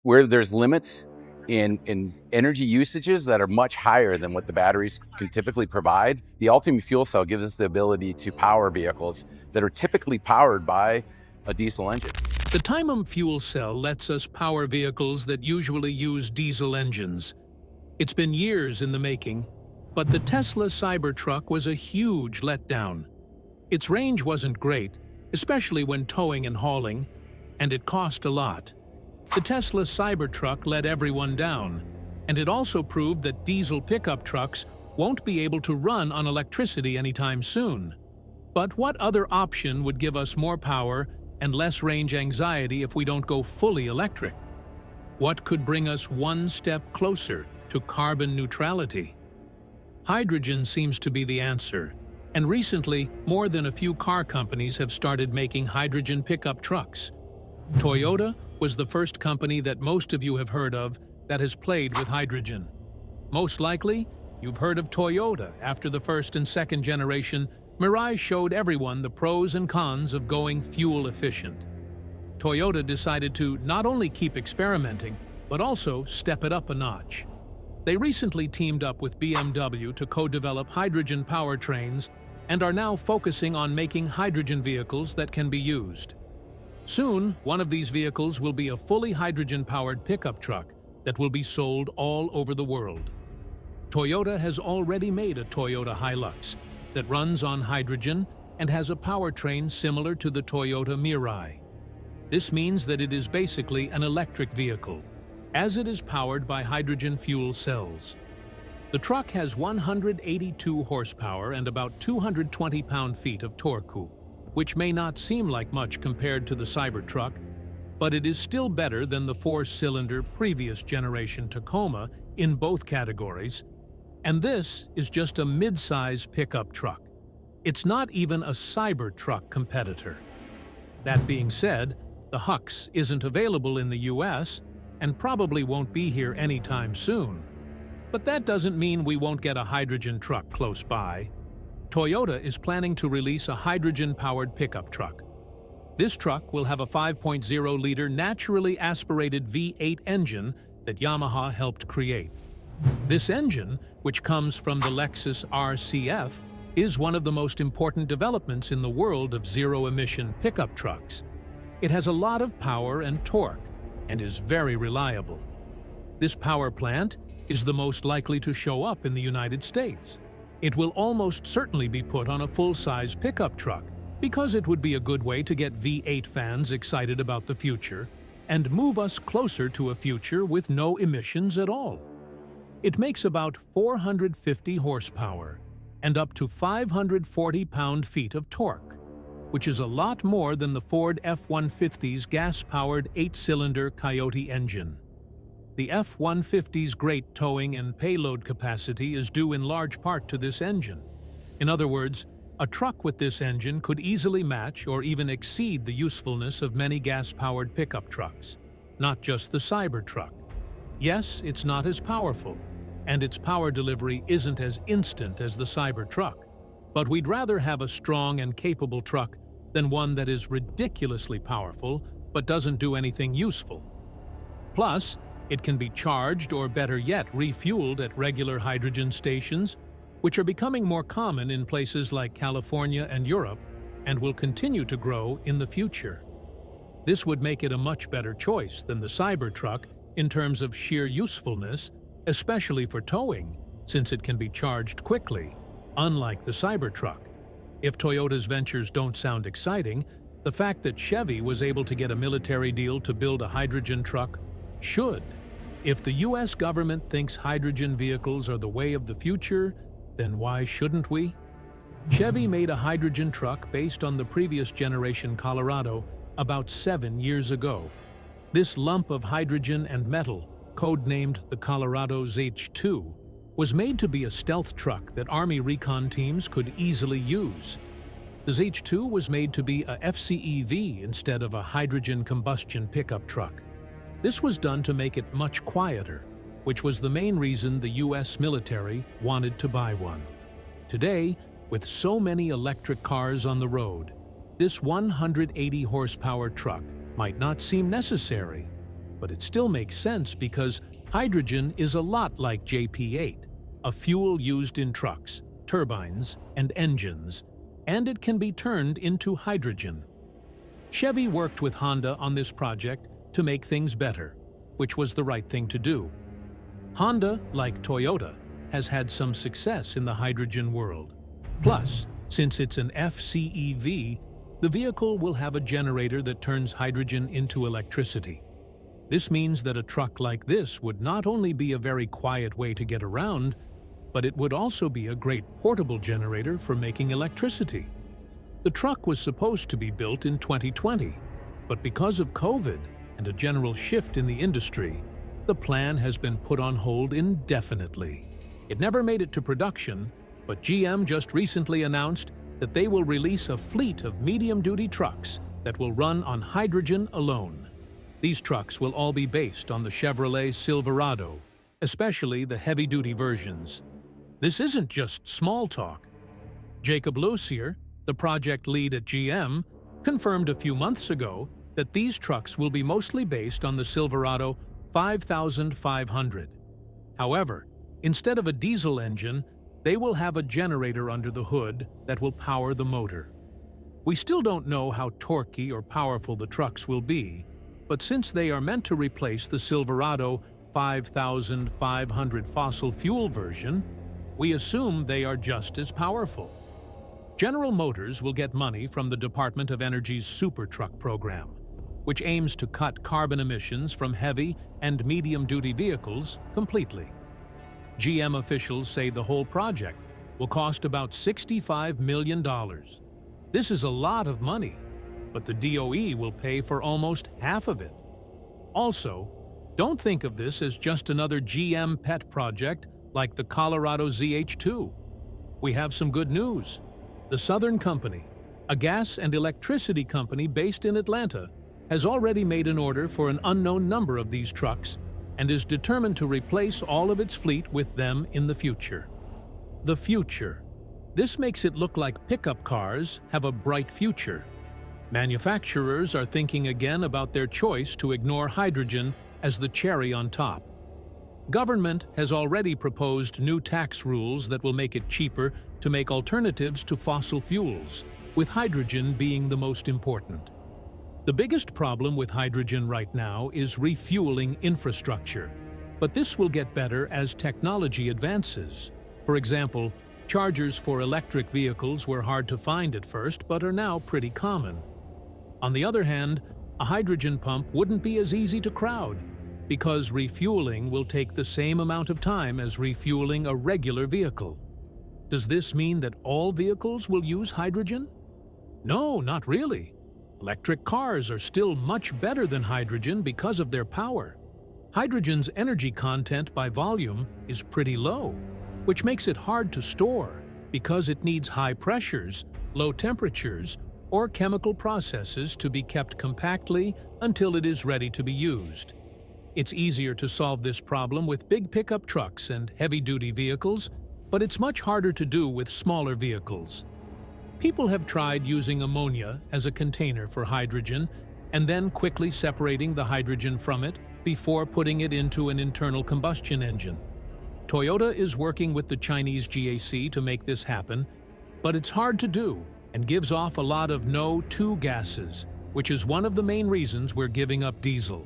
where there's limits in energy usages that are much higher than what the batteries can typically provide, the ultimate fuel cell gives us the ability to power vehicles that are typically powered by a diesel engine. The Timum fuel cell lets us power vehicles that usually use diesel engines. It's been years in the making, but the Tesla Cybertruck was a huge letdown. Its range wasn't great, especially when towing and hauling, and it cost a lot. The Tesla Cybertruck let everyone down, and it also proved that diesel pickup trucks won't be able to run on electricity anytime soon. But what other option would give us more power and less range anxiety if we don't go fully electric? What could bring us one step closer to carbon neutrality? Hydrogen seems to be the answer, and recently, more than a few car companies have started making hydrogen pickup trucks. Toyota was the first company that most of you have heard of that has played with hydrogen. Most likely, you've heard of Toyota after the first and second generation Mirai showed everyone the pros and cons of going fuel efficient. Toyota decided to not only keep experimenting, but also step it up a notch. They recently teamed up with BMW to co-develop hydrogen powertrains and are now focusing on making hydrogen vehicles that can be used. Soon, one of these vehicles will be a fully hydrogen-powered pickup truck that will be sold all over the world. Toyota has already made a Toyota Hilux that runs on hydrogen and has a powertrain similar to the Toyota Mirai. This means that it is basically an electric vehicle, as it is powered by hydrogen fuel cells. The truck has 182 horsepower and about 220 pound-feet of torque, which may not seem like much compared to the Cybertruck, but it is still better than the four-cylinder previous generation Tacoma in both categories. And this is just a mid-size pickup truck. It's not even a Cybertruck competitor. That being said, the Hux isn't available in the US and probably won't be here anytime soon. But that doesn't mean we won't get a hydrogen truck close by. Toyota is planning to release a hydrogen-powered pickup truck. This truck will have a 5.0-liter naturally aspirated V8 engine that Yamaha helped create. This engine, which comes from the Lexus RCF, is one of the most important developments in the world of zero-emission pickup trucks. It has a lot of power and torque, and is very reliable. This power plant is the most likely to show up in the United States. It will almost certainly be put on a full-size pickup truck, because it would be a good way to get V8 fans excited about the future and move us closer to a future with no emissions at all. It makes about 450 horsepower and up to 540 pound-feet of torque, which is a lot more than the Ford F-150's gas-powered 8-cylinder Coyote engine. The F-150's great towing and payload capacity is due in large part to this engine. In other words, a truck with this engine could easily match or even exceed the usefulness of many gas-powered pickup trucks, not just the Cybertruck. Yes, it's not as powerful, and its power delivery isn't as instant as the Cybertruck, but we'd rather have a strong and capable truck than one that is ridiculously powerful but doesn't do anything useful. Plus, it can be charged or better yet refueled at regular hydrogen stations, which are becoming more common in places like California and Europe and will continue to grow in the future. This would make it a much better choice than the Cybertruck in terms of sheer usefulness, especially for towing, since it can be charged quickly, unlike the Cybertruck. If Toyota's ventures don't sound exciting, the fact that Chevy was able to get a military deal to build a hydrogen truck should. If the US government thinks hydrogen vehicles are the way of the future, then why shouldn't we? Chevy made a hydrogen truck based on the previous generation Colorado about 7 years ago. This lump of hydrogen and metal, codenamed the Colorado ZH2, was made to be a stealth truck that Army recon teams could easily use. The ZH2 was made to be a FCEV instead of a hydrogen combustion pickup truck. This was done to make it much quieter, which was the main reason the US military wanted to buy one. Today, with so many electric cars on the road, this 180 horsepower truck might not seem necessary. But it still makes sense because hydrogen is a lot like JP8, a fuel used in trucks, turbines, and engines, and it can be turned into hydrogen. Chevy worked with Honda on this project to make things better, which was the right thing to do. Honda, like Toyota, has had some success in the hydrogen world. Plus, since it's an FCEV, the vehicle will have a generator that turns hydrogen into electricity. This means that a truck like this would not only be a very quiet way to get around, but it would also be a great portable generator for making electricity. The truck was supposed to be built in 2020, but because of COVID and a general shift in the industry, the plan has been put on hold indefinitely. It never made it to production, but GM just recently announced that they will release a fleet of medium-duty trucks that will run on hydrogen alone. These trucks will all be based on the Chevrolet Silverado, especially the heavy-duty versions. This isn't just small talk. Jacob Lucier, the project lead at GM, confirmed a few months ago that these trucks will be mostly based on the Silverado 5500. However, instead of a diesel engine, they will have a generator under the hood that will power the motor. We still don't know how torquey or powerful the trucks will be, but since they are meant to replace the Silverado 5500 fossil fuel version, we assume they are just as powerful. General Motors will get money from the Department of Energy's Supertruck program, which aims to cut carbon emissions from heavy and medium-duty vehicles completely. GM officials say the whole project will cost about $65 million. This is a lot of money, but the DOE will pay for almost half of it. Also, don't think of this as just another GM pet project like the Colorado ZH2. We have some good news. The Southern Company, a gas and electricity company based in Atlanta, has already made an order for an unknown number of these trucks and is determined to replace all of its fleet with them in the future. The future. This makes it look like pickup cars have a bright future. Manufacturers are thinking again about their choice to ignore hydrogen as the cherry on top. Government has already proposed new tax rules that will make it cheaper to make alternatives to fossil fuels, with hydrogen being the most important. The biggest problem with hydrogen right now is refueling infrastructure, but this will get better as technology advances. For example, chargers for electric vehicles were hard to find at first but are now pretty common. On the other hand, a hydrogen pump wouldn't be as easy to crowd, because refueling will take the same amount of time as refueling a regular vehicle. Does this mean that all vehicles will use hydrogen? No, not really. Electric cars are still much better than hydrogen because of their power. Hydrogen's energy content by volume is pretty low, which makes it hard to store because it needs high pressures, low temperatures, or chemical processes to be kept compactly until it is ready to be used. It's easier to solve this problem with big pickup trucks and heavy-duty vehicles, but it's much harder to do with smaller vehicles. People have tried using ammonia as a container for hydrogen and then quickly separating the hydrogen from it before putting it into an internal combustion engine. Toyota is working with the Chinese GAC to make this happen, but it's hard to do and gives off a lot of NO2 gases, which is one of the main reasons we're giving up diesel.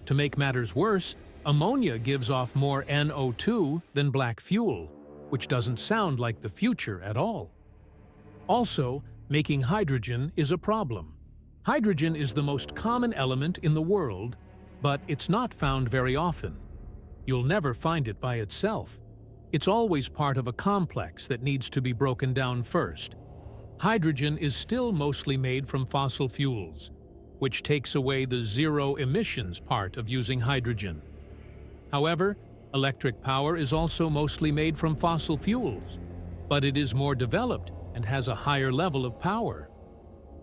To make matters worse, ammonia gives off more NO2 than black fuel, which doesn't sound like the future at all. Also, making hydrogen is a problem. Hydrogen is the most common element in the world, but it's not found very often. You'll never find it by itself. It's always part of a complex that needs to be broken down first. Hydrogen is still mostly made from fossil fuels, which takes away the zero emissions part of using hydrogen. However, electric power is also mostly made from fossil fuels, but it is more developed and has a higher level of power.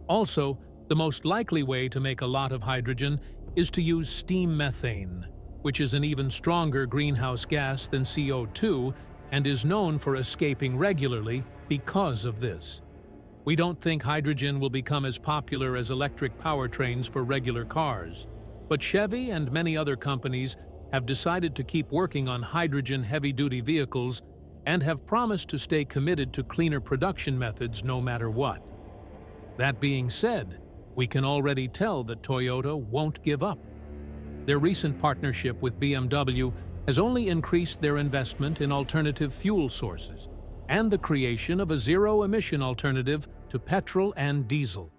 Also, the most likely way to make a lot of hydrogen is to use steam methane, which is an even stronger greenhouse gas than CO2 and is known for escaping regularly because of this. We don't think hydrogen will become as popular as electric powertrains for regular cars. But Chevy and many other companies have decided to keep working on hydrogen heavy-duty vehicles and have promised to stay committed to cleaner production methods no matter what. That being said, we can already tell that Toyota won't give up. Their recent partnership with BMW has only increased their investment in alternative fuel sources and the creation of a zero-emission alternative to petrol and diesel.